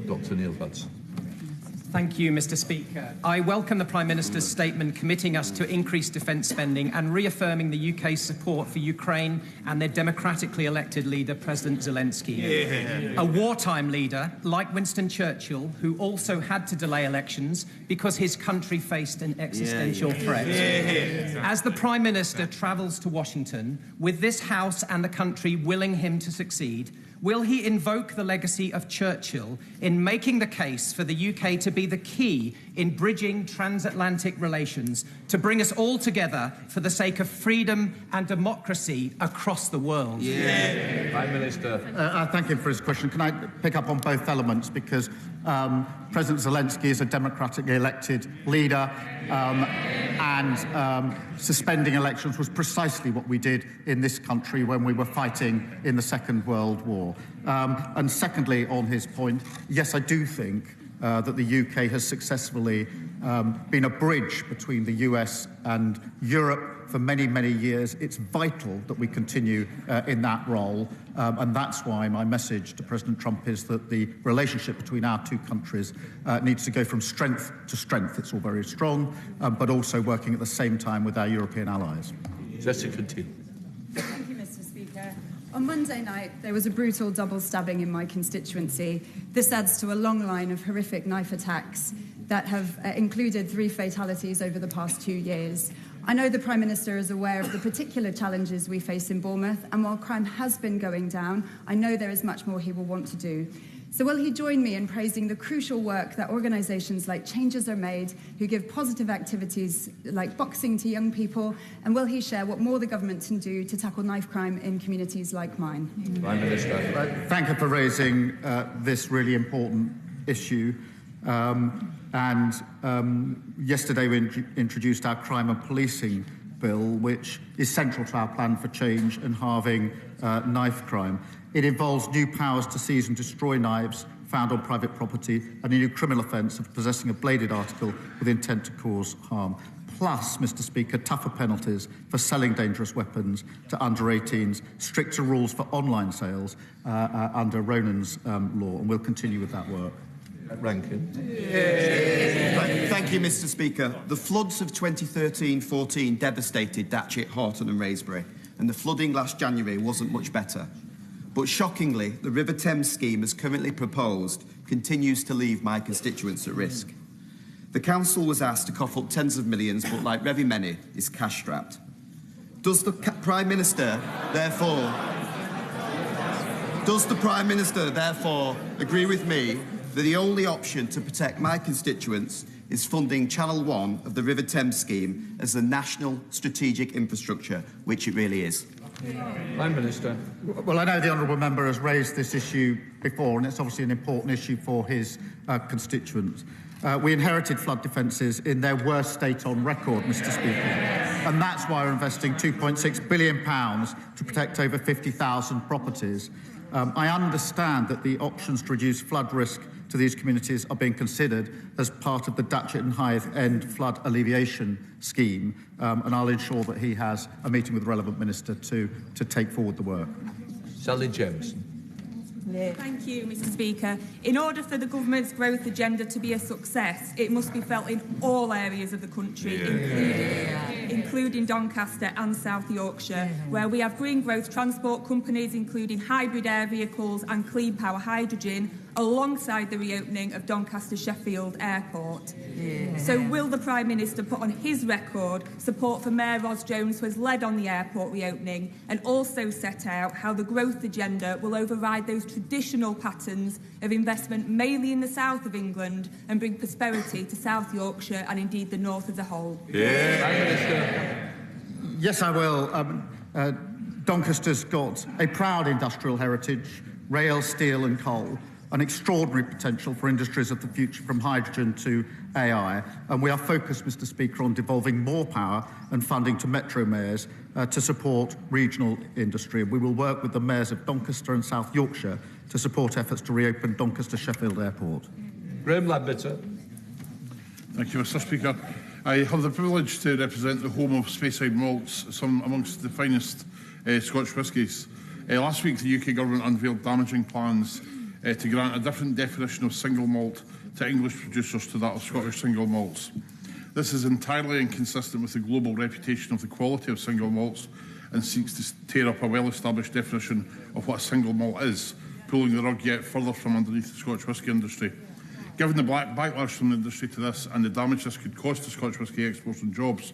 Dr Neil Hudson. Thank you, Mr Speaker. I welcome the Prime Minister's statement committing us to increase defence spending and reaffirming the UK's support for Ukraine and their democratically elected leader, President Zelensky. A wartime leader, like Winston Churchill, who also had to delay elections because his country faced an existential threat. As the Prime Minister travels to Washington, with this House and the country willing him to succeed, will he invoke the legacy of Churchill in making the case for the UK to be the key in bridging transatlantic relations, to bring us all together for the sake of freedom and democracy across the world? Prime Minister. I thank him for his question. Can I pick up on both elements? Because President Zelensky is a democratically elected leader, and suspending elections was precisely what we did in this country when we were fighting in the Second World War. And secondly, on his point, yes, I do think that the UK has successfully been a bridge between the US and Europe for many, many years. It's vital that we continue in that role, and that's why my message to President Trump is that the relationship between our two countries needs to go from strength to strength. It's all very strong, but also working at the same time with our European allies. Jessica Teal. Thank you, Mr Speaker. On Monday night, there was a brutal double stabbing in my constituency. This adds to a long line of horrific knife attacks that have included 3 fatalities over the past 2 years. I know the Prime Minister is aware of the particular challenges we face in Bournemouth, and while crime has been going down, I know there is much more he will want to do. So will he join me in praising the crucial work that organisations like Changes Are Made, who give positive activities like boxing to young people, and will he share what more the government can do to tackle knife crime in communities like mine? Prime Minister. Thank you for raising this really important issue. Yesterday we introduced our crime and policing bill, which is central to our plan for change and halving knife crime. It involves new powers to seize and destroy knives found on private property and a new criminal offence of possessing a bladed article with intent to cause harm. Plus, Mr Speaker, tougher penalties for selling dangerous weapons to under-18s, stricter rules for online sales under Ronan's law, and we'll continue with that work. Rankin. Thank you, Mr Speaker. The floods of 2013-14 devastated Datchet, Horton and Wraysbury, and the flooding last January wasn't much better. But shockingly, the River Thames scheme as currently proposed continues to leave my constituents at risk. The council was asked to cough up tens of millions, but like very many, is cash-strapped. Does the Prime Minister, therefore, agree with me that the only option to protect my constituents is funding Channel 1 of the River Thames scheme as the national strategic infrastructure, which it really is? Prime Minister. Well, I know the honourable member has raised this issue before, and it's obviously an important issue for his constituents. We inherited flood defences in their worst state on record, Mr Speaker, and that's why we're investing £2.6 billion to protect over 50,000 properties. I understand that the options to reduce flood risk to these communities are being considered as part of the Datchet and Hythe End Flood Alleviation Scheme, and I'll ensure that he has a meeting with the relevant minister to take forward the work. Sally Jameson. Thank you, Mr Speaker. In order for the government's growth agenda to be a success, it must be felt in all areas of the country, including Doncaster and South Yorkshire, where we have green growth transport companies, including hybrid air vehicles and clean power hydrogen, alongside the reopening of Doncaster Sheffield Airport. So will the Prime Minister put on his record support for Mayor Ros Jones, who has led on the airport reopening, and also set out how the growth agenda will override those traditional patterns of investment mainly in the south of England and bring prosperity to South Yorkshire and indeed the north as a whole? Prime Minister. Yes, I will. Doncaster's got a proud industrial heritage, rail, steel and coal, an extraordinary potential for industries of the future, from hydrogen to AI, and we are focused, Mr Speaker, on devolving more power and funding to metro mayors to support regional industry. We will work with the mayors of Doncaster and South Yorkshire to support efforts to reopen Doncaster Sheffield Airport. Graham Lambitter. Thank you, Mr Speaker. I have the privilege to represent the home of Speyside malts, some amongst the finest Scotch whiskies. Last week, the UK Government unveiled damaging plans to grant a different definition of single malt to English producers to that of Scottish single malts. This is entirely inconsistent with the global reputation of the quality of single malts and seeks to tear up a well-established definition of what a single malt is, pulling the rug yet further from underneath the Scotch whisky industry. Given the backlash from the industry to this and the damage this could cost to Scotch whisky exports and jobs,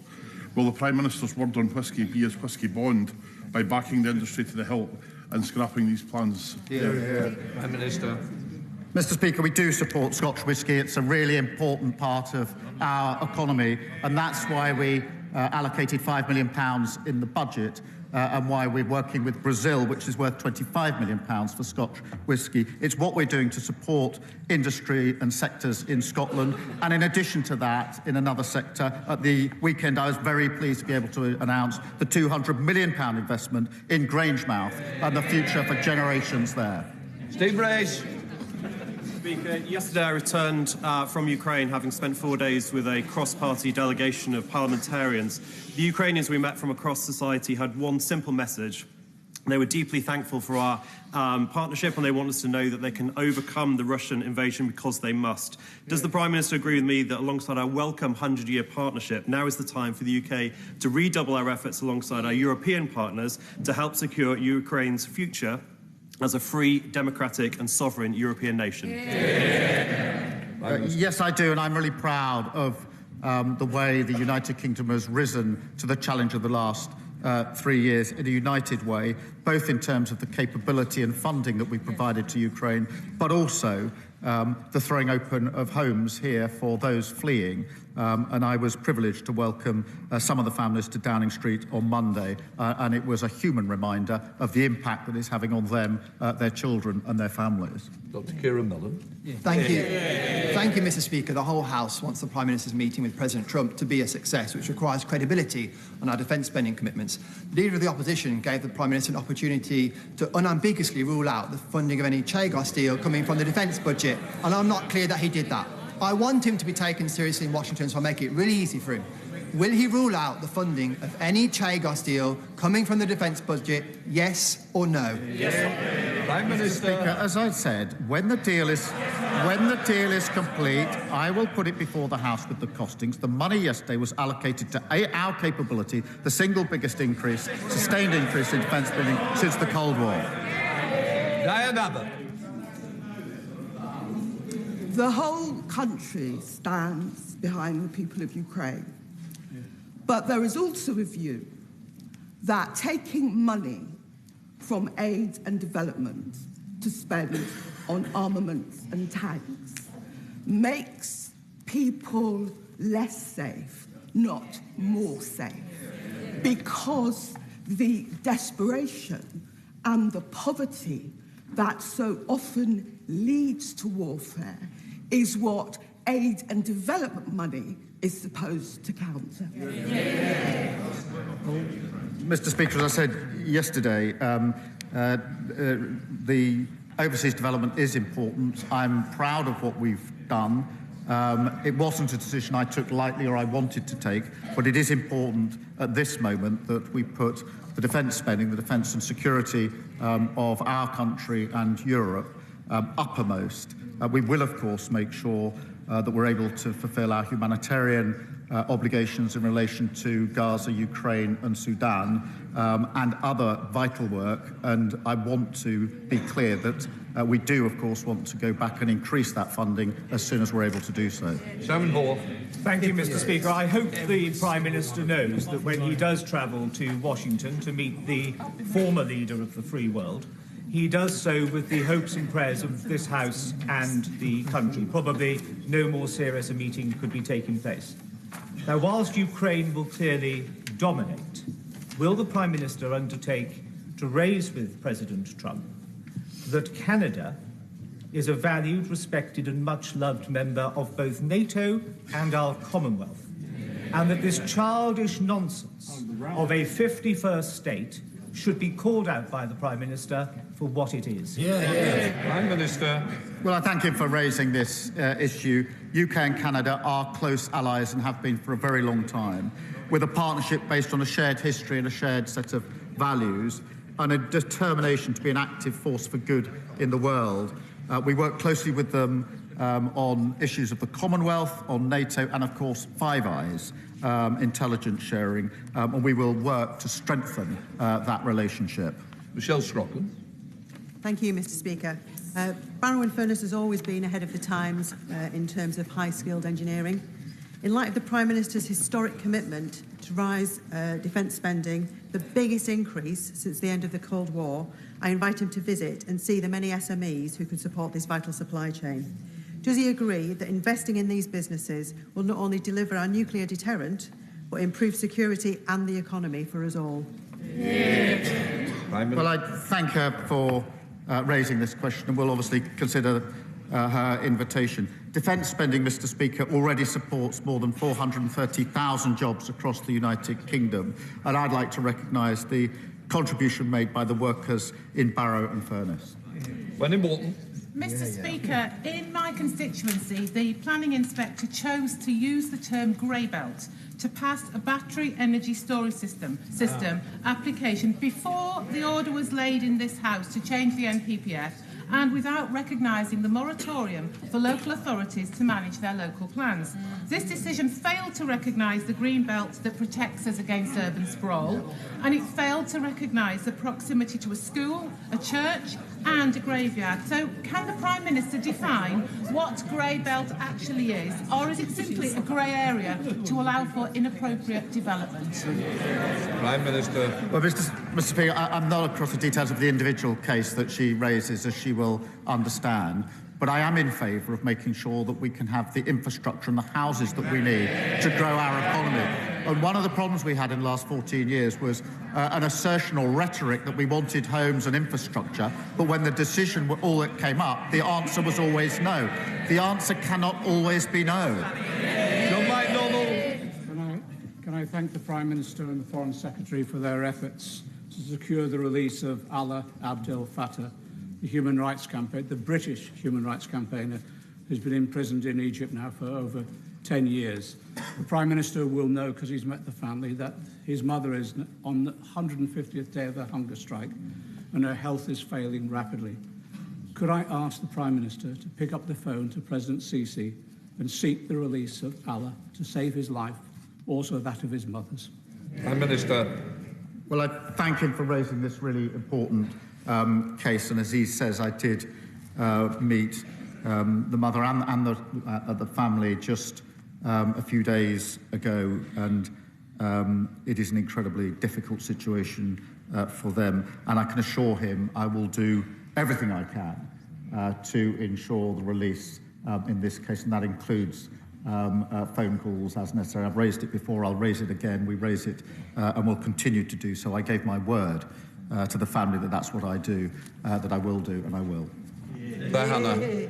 will the Prime Minister's word on whisky be his whisky bond by backing the industry to the hilt and scrapping these plans? Prime Minister. Mr. Speaker, we do support Scotch whisky. It's a really important part of our economy, and that's why we allocated £5 million in the budget and why we're working with Brazil, which is worth £25 million for Scotch whisky. It's what we're doing to support industry and sectors in Scotland. And in addition to that, in another sector, at the weekend I was very pleased to be able to announce the £200 million investment in Grangemouth and the future for generations there. Steve Race. Speaker, yesterday I returned from Ukraine, having spent 4 days with a cross-party delegation of parliamentarians. The Ukrainians we met from across society had one simple message. They were deeply thankful for our partnership, and they want us to know that they can overcome the Russian invasion because they must. Does the Prime Minister agree with me that alongside our welcome 100-year partnership, now is the time for the UK to redouble our efforts alongside our European partners to help secure Ukraine's future as a free, democratic and sovereign European nation? Yes, I do, and I'm really proud of the way the United Kingdom has risen to the challenge of the last 3 years in a united way, both in terms of the capability and funding that we provided to Ukraine, but also the throwing open of homes here for those fleeing. And I was privileged to welcome some of the families to Downing Street on Monday, and it was a human reminder of the impact that it's having on them, their children and their families. Dr. Kieran Millen. Thank you. Thank you, Mr. Speaker. The whole House wants the Prime Minister's meeting with President Trump to be a success, which requires credibility on our defence spending commitments. The Leader of the Opposition gave the Prime Minister an opportunity to unambiguously rule out the funding of any Chagos deal coming from the defence budget, and I'm not clear that he did that. I want him to be taken seriously in Washington, so I'll make it really easy for him. Will he rule out the funding of any Chagos deal coming from the defence budget, yes or no? Yes. Prime Minister. Speaker, as I said, when the deal is complete, I will put it before the House with the costings. The money yesterday was allocated to our capability, the single biggest increase, sustained increase in defence spending since the Cold War. Diane Abbott. The whole country stands behind the people of Ukraine. But there is also a view that taking money from aid and development to spend on armaments and tanks makes people less safe, not more safe, because the desperation and the poverty that so often leads to warfare is what aid and development money is supposed to counter. Mr. Speaker, as I said yesterday, the overseas development is important. I'm proud of what we've done. It wasn't a decision I took lightly or I wanted to take, but it is important at this moment that we put the defence spending, the defence and security of our country and Europe uppermost. We will, of course, make sure that we're able to fulfil our humanitarian obligations in relation to Gaza, Ukraine and Sudan and other vital work. And I want to be clear that we do, of course, want to go back and increase that funding as soon as we're able to do so. Simon Hall. Thank you, Mr. Speaker. I hope the Prime Minister knows that when he does travel to Washington to meet the former leader of the free world, he does so with the hopes and prayers of this House and the country. Probably no more serious a meeting could be taking place. Now, whilst Ukraine will clearly dominate, will the Prime Minister undertake to raise with President Trump that Canada is a valued, respected and much-loved member of both NATO and our Commonwealth, and that this childish nonsense of a 51st state should be called out by the Prime Minister for what it is? Prime Minister. Well, I thank him for raising this issue. UK and Canada are close allies and have been for a very long time, with a partnership based on a shared history and a shared set of values and a determination to be an active force for good in the world. We work closely with them on issues of the Commonwealth, on NATO, and of course Five Eyes, intelligence sharing, and we will work to strengthen that relationship. Michelle Scrocklin. Thank you, Mr. Speaker. Barrow-in-Furness has always been ahead of the times in terms of high-skilled engineering. In light of the Prime Minister's historic commitment to rise defence spending, the biggest increase since the end of the Cold War, I invite him to visit and see the many SMEs who can support this vital supply chain. Does he agree that investing in these businesses will not only deliver our nuclear deterrent, but improve security and the economy for us all? Well, I thank her for raising this question, and we'll obviously consider her invitation. Defence spending, Mr. Speaker, already supports more than 430,000 jobs across the United Kingdom, and I'd like to recognise the contribution made by the workers in Barrow-in-Furness. Wendy Morton. Mr. Speaker, in my constituency, the planning inspector chose to use the term grey belt to pass a battery energy storage system application before the order was laid in this House to change the NPPF, and without recognising the moratorium for local authorities to manage their local plans. This decision failed to recognise the green belt that protects us against urban sprawl, and it failed to recognise the proximity to a school, a church and a graveyard. So can the Prime Minister define what grey belt actually is, or is it simply a grey area to allow for inappropriate development? Prime Minister. Well, Mr. Speaker, I'm not across the details of the individual case that she raises, as she will understand, but I am in favour of making sure that we can have the infrastructure and the houses that we need to grow our economy. And one of the problems we had in the last 14 years was an assertion or rhetoric that we wanted homes and infrastructure, but when the decision all that came up, the answer was always no. The answer cannot always be no. John McDonnell. Can I thank the Prime Minister and the Foreign Secretary for their efforts to secure the release of Alaa Abdel Fattah, the human rights campaigner, the British human rights campaigner, who's been imprisoned in Egypt now for over 10 years. The Prime Minister will know, because he's met the family, that his mother is on the 150th day of her hunger strike and her health is failing rapidly. Could I ask the Prime Minister to pick up the phone to President Sisi and seek the release of Alaa to save his life, also that of his mother's? Prime Minister. Well, I thank him for raising this really important case, and as he says, I did meet the mother and the family just a few days ago, and it is an incredibly difficult situation for them, and I can assure him I will do everything I can to ensure the release in this case, and that includes phone calls as necessary. I've raised it before, I'll raise it again, we raise it and will continue to do so. I gave my word to the family that that's what I do, that I will do, and I will. Hannah.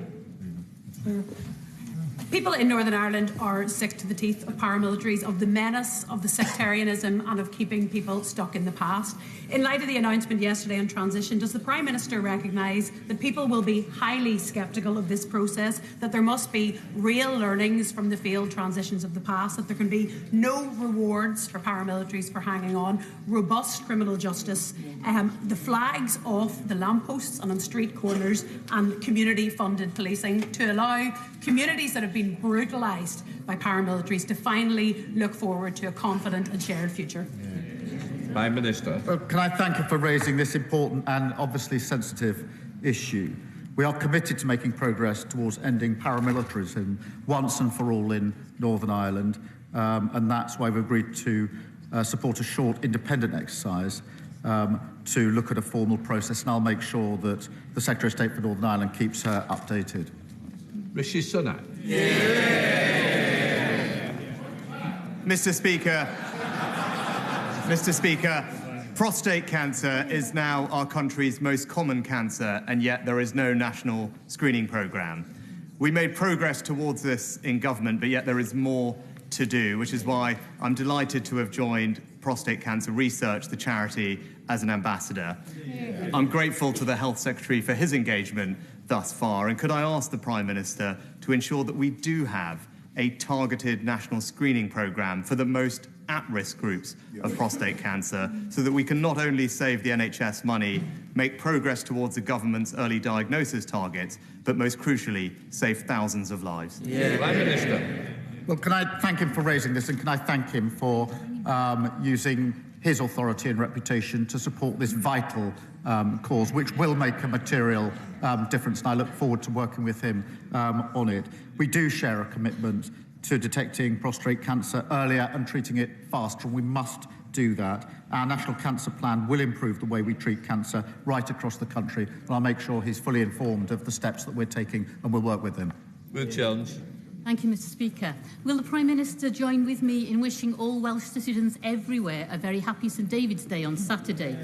People in Northern Ireland are sick to the teeth of paramilitaries, of the menace, of the sectarianism and of keeping people stuck in the past. In light of the announcement yesterday on transition, does the Prime Minister recognise that people will be highly sceptical of this process, that there must be real learnings from the failed transitions of the past, that there can be no rewards for paramilitaries for hanging on, robust criminal justice, the flags off the lampposts and on street corners, and community-funded policing to allow communities that have been brutalised by paramilitaries to finally look forward to a confident and shared future? Prime Minister. Well, can I thank you for raising this important and obviously sensitive issue? We are committed to making progress towards ending paramilitarism once and for all in Northern Ireland, and that's why we've agreed to support a short independent exercise to look at a formal process, and I'll make sure that the Secretary of State for Northern Ireland keeps her updated. Rishi Sunak. Mr. Speaker, prostate cancer is now our country's most common cancer, and yet there is no national screening programme. We made progress towards this in government, but yet there is more to do, which is why I'm delighted to have joined Prostate Cancer Research, the charity, as an ambassador. I'm grateful to the Health Secretary for his engagement thus far, and could I ask the Prime Minister to ensure that we do have a targeted national screening programme for the most at-risk groups of prostate cancer, so that we can not only save the NHS money, make progress towards the government's early diagnosis targets, but most crucially, save thousands of lives. Prime Minister. Well, can I thank him for raising this, and can I thank him for using his authority and reputation to support this vital cause, which will make a material difference, and I look forward to working with him on it. We do share a commitment to detecting prostate cancer earlier and treating it faster, and we must do that. Our National Cancer Plan will improve the way we treat cancer right across the country, and I'll make sure he's fully informed of the steps that we're taking, and we'll work with him. Will Jones. Thank you, Mr. Speaker. Will the Prime Minister join with me in wishing all Welsh citizens everywhere a very happy St David's Day on Saturday?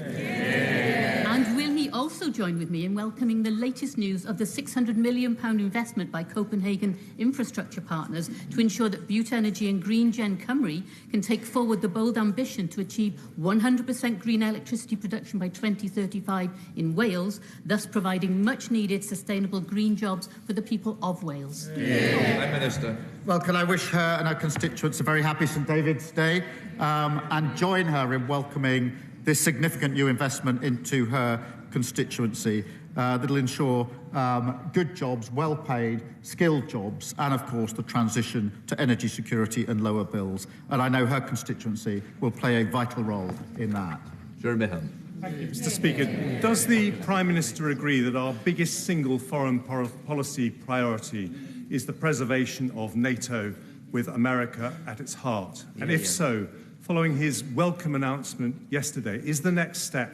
And will he also join with me in welcoming the latest news of the £600 million investment by Copenhagen infrastructure partners to ensure that Bute Energy and Green Gen Cymru can take forward the bold ambition to achieve 100% green electricity production by 2035 in Wales, thus providing much-needed sustainable green jobs for the people of Wales? Prime Minister. Well, can I wish her and her constituents a very happy St David's Day and join her in welcoming this significant new investment into her constituency that will ensure good jobs, well-paid, skilled jobs, and, of course, the transition to energy security and lower bills. And I know her constituency will play a vital role in that. Jeremy Hunt. Thank you, Mr. Speaker. Does the Prime Minister agree that our biggest single foreign policy priority is the preservation of NATO with America at its heart? And if so, following his welcome announcement yesterday, is the next step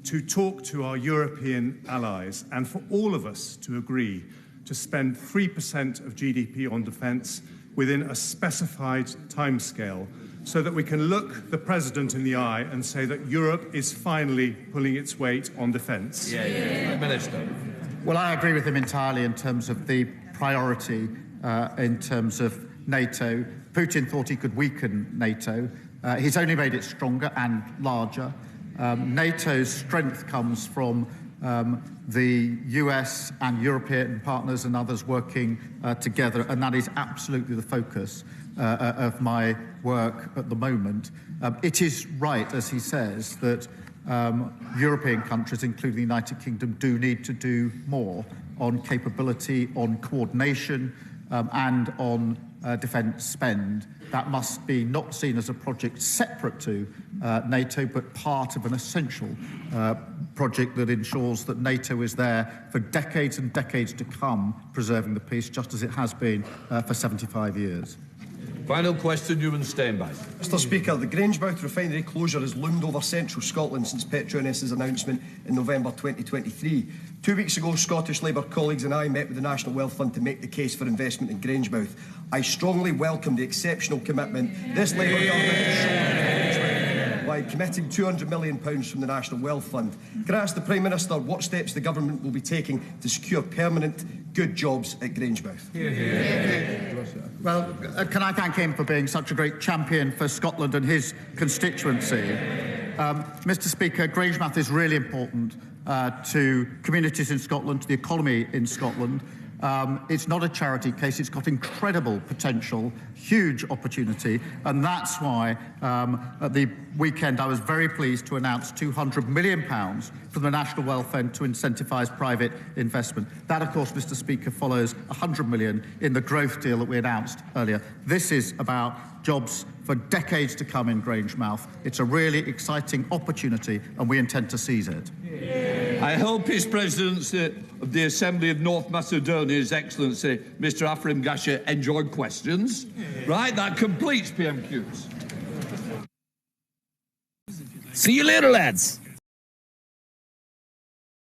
to talk to our European allies and for all of us to agree to spend 3% of GDP on defence within a specified timescale, so that we can look the President in the eye and say that Europe is finally pulling its weight on defence? Prime Minister. Well, I agree with him entirely in terms of the priority in terms of NATO. Putin thought he could weaken NATO. He's only made it stronger and larger. NATO's strength comes from the US and European partners and others working together, and that is absolutely the focus of my work at the moment. It is right, as he says, that European countries, including the United Kingdom, do need to do more on capability, on coordination, and on defence spend. That must be not seen as a project separate to NATO, but part of an essential project that ensures that NATO is there for decades and decades to come, preserving the peace, just as it has been for 75 years. Final question, Ewan Steinbeck. Mr. Speaker, the Grangemouth refinery closure has loomed over central Scotland since Petronas's announcement in November 2023. 2 weeks ago, Scottish Labour colleagues and I met with the National Wealth Fund to make the case for investment in Grangemouth. I strongly welcome the exceptional commitment this Labour government has shown by committing £200 million from the National Wealth Fund. Can I ask the Prime Minister what steps the government will be taking to secure permanent, good jobs at Grangemouth? Well, can I thank him for being such a great champion for Scotland and his constituency? Mr. Speaker, Grangemouth is really important to communities in Scotland, to the economy in Scotland. It's not a charity case. It's got incredible potential, huge opportunity, and that's why at the weekend I was very pleased to announce £200 million from the National Wealth Fund to incentivise private investment. That, of course, Mr. Speaker, follows £100 million in the growth deal that we announced earlier. This is about jobs for decades to come in Grangemouth. It's a really exciting opportunity, and we intend to seize it. I hope His Presidency of the Assembly of North Macedonia, His Excellency, Mr. Afrim Gasha, enjoyed questions. Right, that completes PMQs. See you later, lads.